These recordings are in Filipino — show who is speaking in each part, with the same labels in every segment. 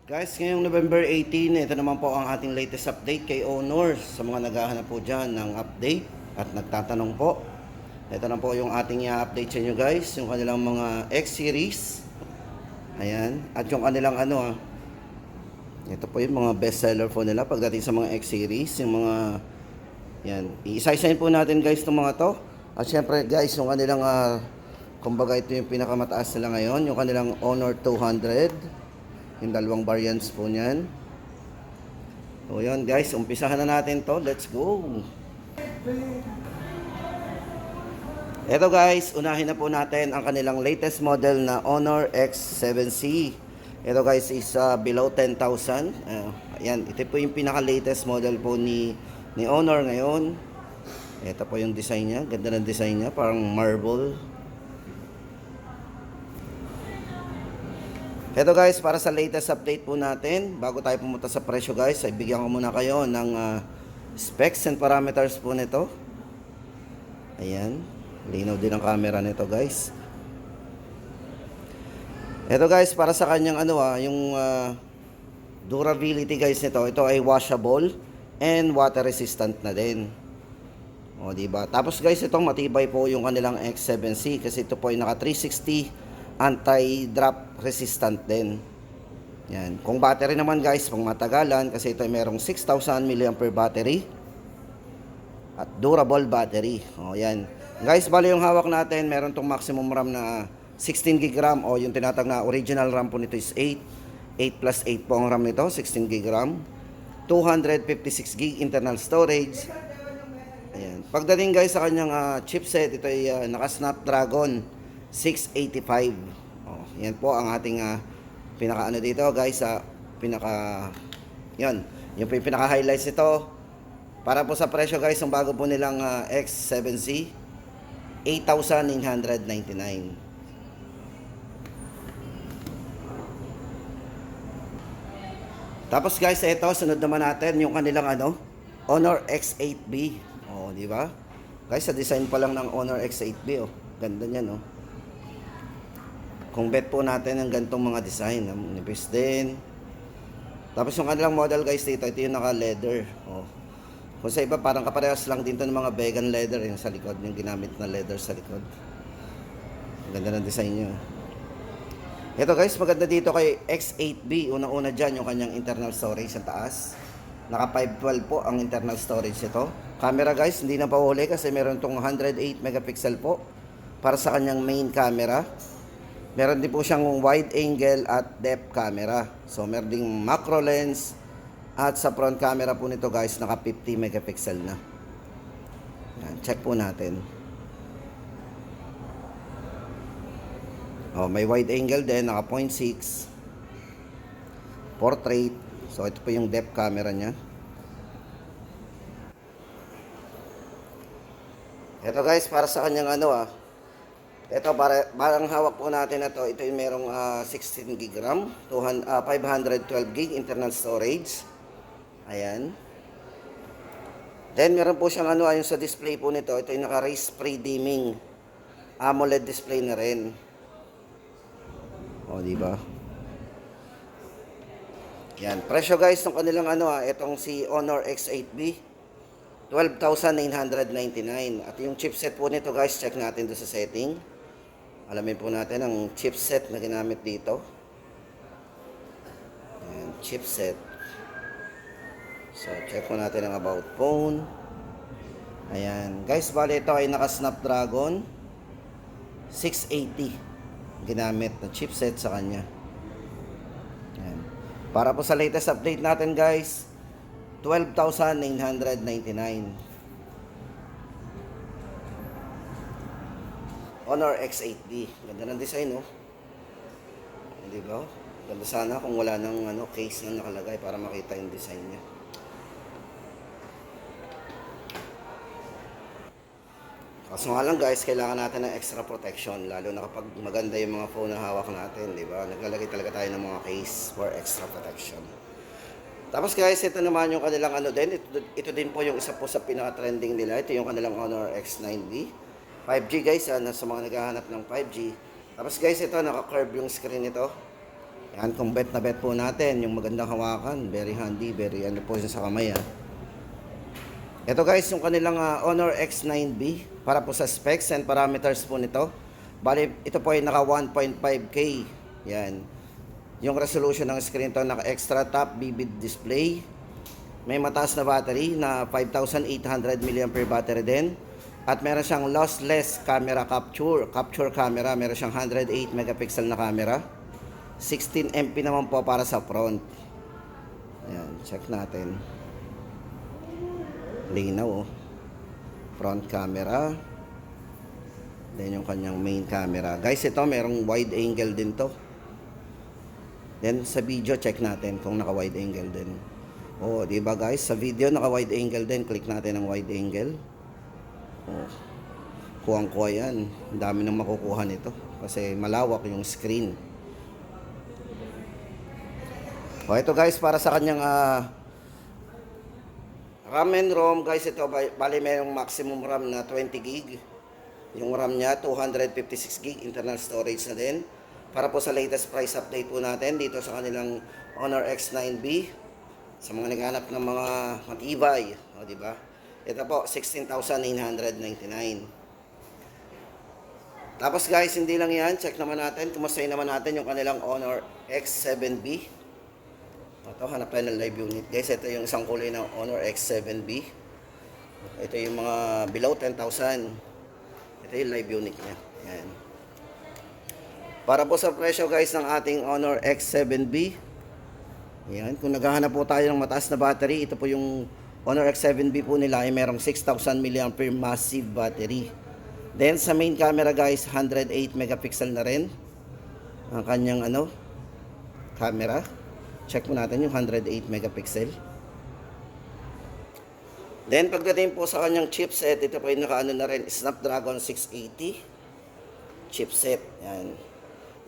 Speaker 1: Guys, ngayong November 18, ito naman po ang ating latest update kay Honor sa mga naghahanap po dyan ng update at nagtatanong po. Ito na po yung ating i-update sa inyo guys, yung kanilang mga X-series. Ayan, at yung kanilang ito po yung mga best seller po nila pagdating sa mga X-series, yung mga, yan, iisa-isahin po natin guys itong mga to. At syempre guys, yung kanilang, kumbaga ito yung pinakamataas nila ngayon, yung kanilang Honor 200. Yung dalawang variants po niyan. So yun guys, umpisahan na natin to. Let's go. Eto guys, unahin na po natin ang kanilang latest model na Honor X7C. Ito guys is below 10,000. Ayan, ito po yung pinaka-latest model po ni Honor ngayon. Ito po yung design niya. Ganda ng design niya, parang marble. Ito guys, para sa latest update po natin, bago tayo pumunta sa presyo guys, ay bigyan ko muna kayo ng specs and parameters po nito. Ayan, linaw din ang camera nito guys. Ito guys, para sa kanyang yung durability guys nito, ito ay washable and water resistant na din. O diba? Tapos guys, itong matibay po yung kanilang X7C kasi ito po ay naka 360 anti-drop resistant din. Yan. Kung battery naman guys, pang matagalan kasi ito ay merong 6,000 mAh battery at durable battery. O yan. Guys, bali yung hawak natin, meron tong maximum RAM na 16 GB RAM o yung tinatag na original RAM po nito is 8. 8 plus 8 po ang RAM nito, 16 GB RAM. 256 GB internal storage. Ayan. Pagdating guys sa kanyang chipset, ito ay naka Snapdragon 685. Oh, yan po ang ating pinaka dito guys sa yan. Yung pinaka highlights nito. Para po sa presyo guys, ang bago po nilang X7C 8,999. Tapos guys, ito sunod naman natin yung kanilang Honor X8B. Oh, di ba? Guys, sa design pa lang ng Honor X8B, oh. Ganda niyan, oh. Kung bet po natin ang gantong mga design, nipis din. Tapos yung kanilang model guys dito, ito yung naka leather. Oh. Kung sa iba parang kaparehas lang dito ng mga vegan leather yung sa likod, yung ginamit na leather sa likod. Ganda ng design niya. Ito guys, maganda dito kay X8B. Unang-una dyan yung kanyang internal storage sa taas. Naka 512 po ang internal storage nito. Camera guys, hindi na pahuli kasi meron tong 108 megapixel po para sa kanyang main camera. Meron din po siyang wide angle at depth camera. So meron ding macro lens at sa front camera po nito guys naka 50 megapixel na. Yan, check po natin. Oh, may wide angle din, naka 0.6 portrait. So ito po yung depth camera niya. Ito guys, para sa kanyang ito, parang hawak po natin na to. Ito yung merong 16 GB RAM, 512 GB internal storage. Ayan. Then, meron po siyang yung sa display po nito. Ito yung naka-race pre-dimming AMOLED display na rin. O, diba? Yan. Presyo guys, ng kanilang itong si Honor X8B. 12,999. At yung chipset po nito guys, check natin doon sa setting. Alamin po natin ang chipset na ginamit dito. Ayan, chipset. So, check po natin ang about phone. Ayan. Guys, bali ito ay naka Snapdragon 680. Ginamit na chipset sa kanya. Ayan. Para po sa latest update natin guys, 12,999. Honor X8B. Ganda ng design, no? Hindi ba? Ganda sana kung wala nang case na nakalagay para makita yung design niya. Kaso nga lang guys, kailangan natin ng extra protection lalo na kapag maganda yung mga phone na hawak natin, di ba? Naglalagay talaga tayo ng mga case for extra protection. Tapos guys, ito naman yung kanilang din. Ito din po yung isa po sa pinaka-trending nila. Ito yung kanilang Honor X9B. 5G guys, sa mga naghahanap ng 5G. Tapos guys, ito naka-curve yung screen nito. Yan, kung bet na bet po natin, yung magandang hawakan, very handy, very ano po siya sa kamay ah. Ito guys, yung kanilang Honor X9B para po sa specs and parameters po nito. Bali, ito po ay naka 1.5K. Yan. Yung resolution ng screen to naka extra top vivid display. May mataas na battery na 5,800 mAh battery din. At meron siyang lossless camera capture camera. Meron siyang 108 megapixel na camera. 16 MP naman po para sa front. Ayan, check natin. Linaw oh. Front camera. Then yung kanyang main camera. Guys, ito merong wide angle din to. Then sa video check natin kung naka wide angle din. Oh, di ba guys? Sa video naka wide angle din. Click natin ang wide angle. Oh. Kuwang-kuha yan. Ang dami nang makukuha nito kasi malawak yung screen. O ito guys, para sa kanyang RAM and ROM guys, ito bali mayroong maximum RAM na 20 gig. Yung RAM niya 256 gig internal storage na din. Para po sa latest price update po natin dito sa kanilang Honor X9B. Sa mga naghanap ng mga matibay, o di ba? Ito po 16,999. Tapos guys, hindi lang yan, check naman natin, kumustahin naman natin yung kanilang Honor X7B. Ito, hanap tayo ng live unit. Guys, ito yung isang kulay ng Honor X7B. Ito yung mga below 10,000. Ito yung live unit niya. Yan. Para po sa presyo guys ng ating Honor X7B. Yan. Kung naghahanap po tayo ng mataas na battery, ito po yung Honor X7B po nila ay merong 6,000 mAh massive battery. Then sa main camera guys, 108 megapixel na rin ang kanyang camera. Check mo natin yung 108 megapixel. Then pagdating po sa kanyang chipset, ito po yung nakaano na rin, Snapdragon 680 chipset. Yan.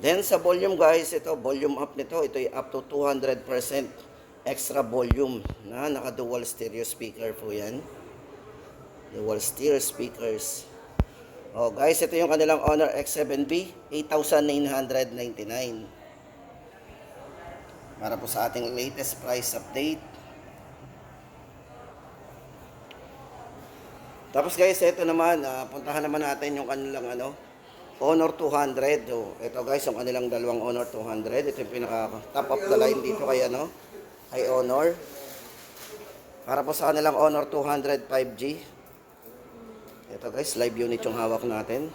Speaker 1: Then sa volume guys, ito volume up nito, ito ay up to 200% extra volume na naka dual stereo speaker po yan. Dual stereo speakers. Oh guys, ito yung kanilang Honor X7B, 8,999. Para po sa ating latest price update. Tapos guys, ito naman, puntahan naman natin yung kanilang Honor 200. Oh, ito guys, yung kanilang dalawang Honor 200. Ito yung pinaka top of the line dito kay kay Honor. Para po sa kanilang Honor 200 5G. Ito guys, live unit yung hawak natin.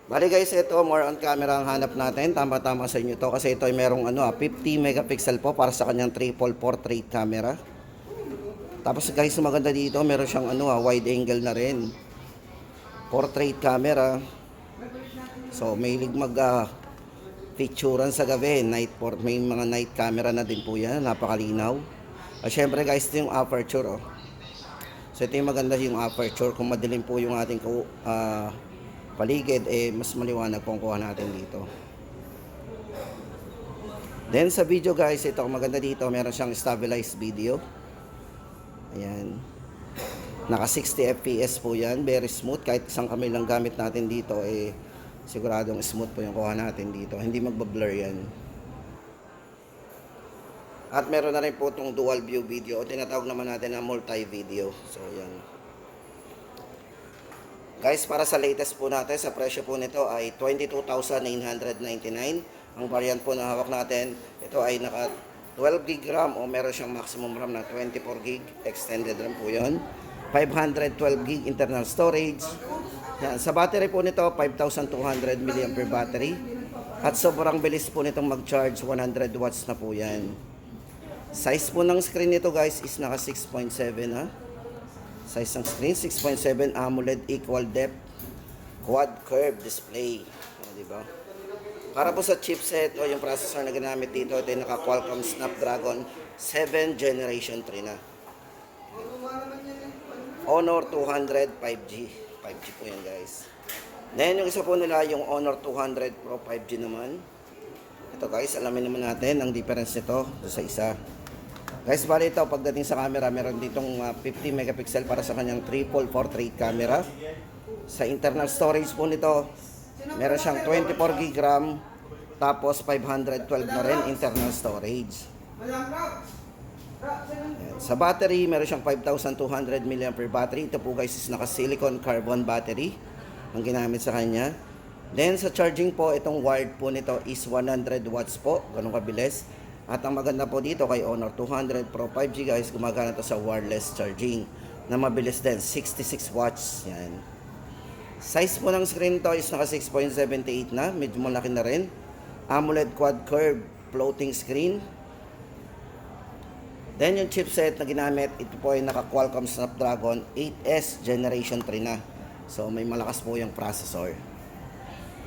Speaker 1: Bali guys, ito more on camera ang hanap natin. Tama-tama sa inyo to kasi ito ay merong 50 megapixel po para sa kanyang triple portrait camera. Tapos guys, maganda dito, meron siyang wide angle na rin. Portrait camera. So may mag picturean sa gabi, may mga night camera na din po yan, napakalinaw. At syempre guys, ito yung aperture oh. So ito yung maganda yung aperture, kung madilim po yung ating paligid, mas maliwanag po ang kuha natin dito. Then sa video guys, ito maganda dito, meron siyang stabilized video. Ayan. Naka 60 fps po yan, very smooth. Kahit isang kamay lang gamit natin dito, siguradong smooth po yung kuha natin dito. Hindi magbablur yan. At meron na rin po itong dual view video, o tinatawag naman natin na multi-video. So yan. Guys, para sa latest po natin, sa presyo po nito ay 22,999. Ang variant po na hawak natin, ito ay naka 12 gig RAM o meron siyang maximum RAM na 24 gig. Extended RAM po yun. 512 gig internal storage. Yan. Sa battery po nito, 5,200 mAh battery. At sobrang bilis po nitong mag-charge, 100 watts na po yan. Size po ng screen nito guys is naka 6.7 ha. Size ng screen, 6.7 AMOLED equal depth quad curve display. Diba? Para po sa chipset o yung processor na ginamit dito, ito yung naka Qualcomm Snapdragon 7 Generation 3 na. Honor 200 5G. 5G po yan guys. Then yung isa po nila, yung Honor 200 Pro 5G naman. Ito guys, alamin naman natin ang difference nito sa isa. Guys, bali ito, pagdating sa camera, meron ditong 50 megapixel para sa kanyang triple portrait camera. Sa internal storage po nito, meron siyang 24 gig RAM Tapos 512 na rin internal storage. Ayan. Sa battery, meron siyang 5,200 mAh battery. Ito po guys is naka-silicon carbon battery ang ginamit sa kanya. Then sa charging po, itong wired po nito is 100 watts po. Ganun kabilis. At ang maganda po dito kay Honor 200 Pro 5G guys, gumagana to sa wireless charging na mabilis din, 66 watts. Yan. Size po ng screen to is naka 6.78 na, medyo malaki na rin. AMOLED quad curve floating screen. Then yung chipset na ginamit, ito po ay naka Qualcomm Snapdragon 8S Generation 3 na. So may malakas po yung processor.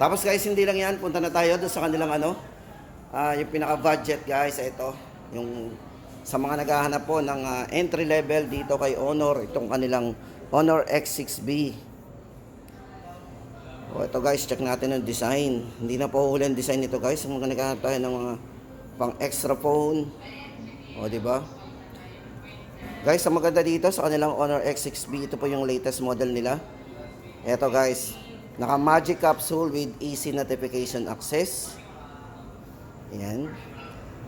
Speaker 1: Tapos guys, hindi lang yan, punta na tayo doon sa kanilang yung pinaka-budget guys, ito. Yung sa mga naghahanap po ng entry level dito kay Honor, itong kanilang Honor X6B. O ito guys, check natin yung design. Hindi na po huli ang design nito guys. Mga naghahanap tayo ng mga pang extra phone. O di ba? Guys, ang maganda dito sa kanilang Honor X6B, ito po yung latest model nila. Ito guys, naka Magic Capsule with easy notification access. Ayan.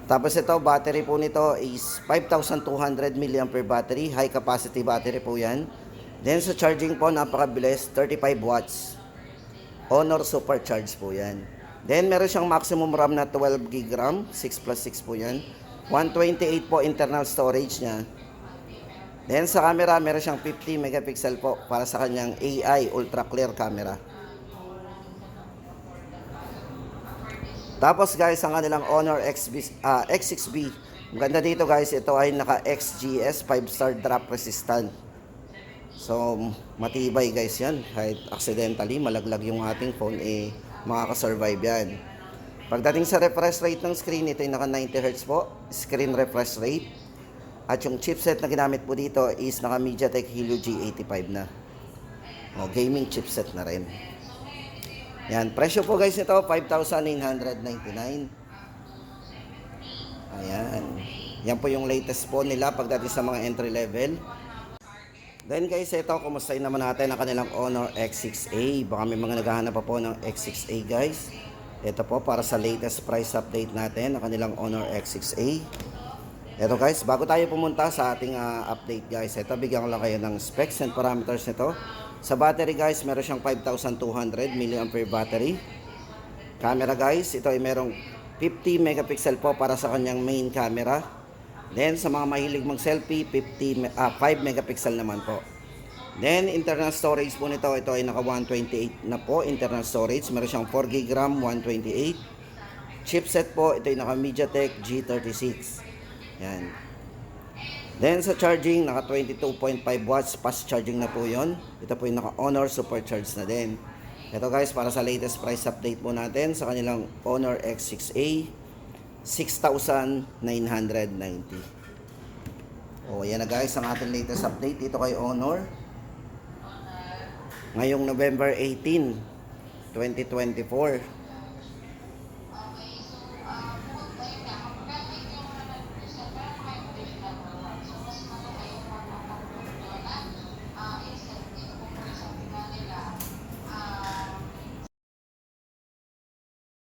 Speaker 1: Tapos ito, battery po nito is 5,200 mAh battery, high capacity battery po yan. Then sa charging po, napakabilis, 35 watts. Honor Supercharge po yan. Then meron siyang maximum RAM na 12GB RAM, 6+6 po yan. 128 po internal storage niya. Then sa camera, meron siyang 50 megapixel po para sa kanyang AI ultra clear camera. Tapos guys, ang kanilang Honor X6B. Maganda dito guys, ito ay naka XGS 5-star drop resistant. So, matibay guys yan. Kahit accidentally malaglag yung ating phone, makakasurvive yan. Pagdating sa refresh rate ng screen, ito ay naka 90Hz po. Screen refresh rate. At yung chipset na ginamit po dito is naka MediaTek Helio G85 na. O, gaming chipset na rin. Yan, presyo po guys nito, 5,999. Ayan. Yan po yung latest po nila pagdating sa mga entry level. Then guys, ito, kumustahin naman natin ang kanilang Honor X6A. Baka may mga naghahanap pa po ng X6A guys. Ito po para sa latest price update natin ang kanilang Honor X6A. Ito guys, bago tayo pumunta sa ating update guys, ito bigyan ko lang kayo ng specs and parameters nito. Sa battery guys, meron siyang 5,200 mAh battery. Camera guys, ito ay merong 50 megapixel po para sa kanyang main camera. Then sa mga mahilig mag selfie, 5 megapixel naman po. Then internal storage po nito, ito ay naka 128 na po internal storage. Meron siyang 4GB RAM, 128. Chipset po, ito ay naka MediaTek G36. Yan. Then sa charging, naka 22.5 watts fast charging na po yon. Ito po yung naka Honor Supercharge na din. Ito guys, para sa latest price update po natin sa kanilang Honor X6A, 6,990. O yan na guys, ang ating latest update dito kay Honor. Ngayong November 18, 2024.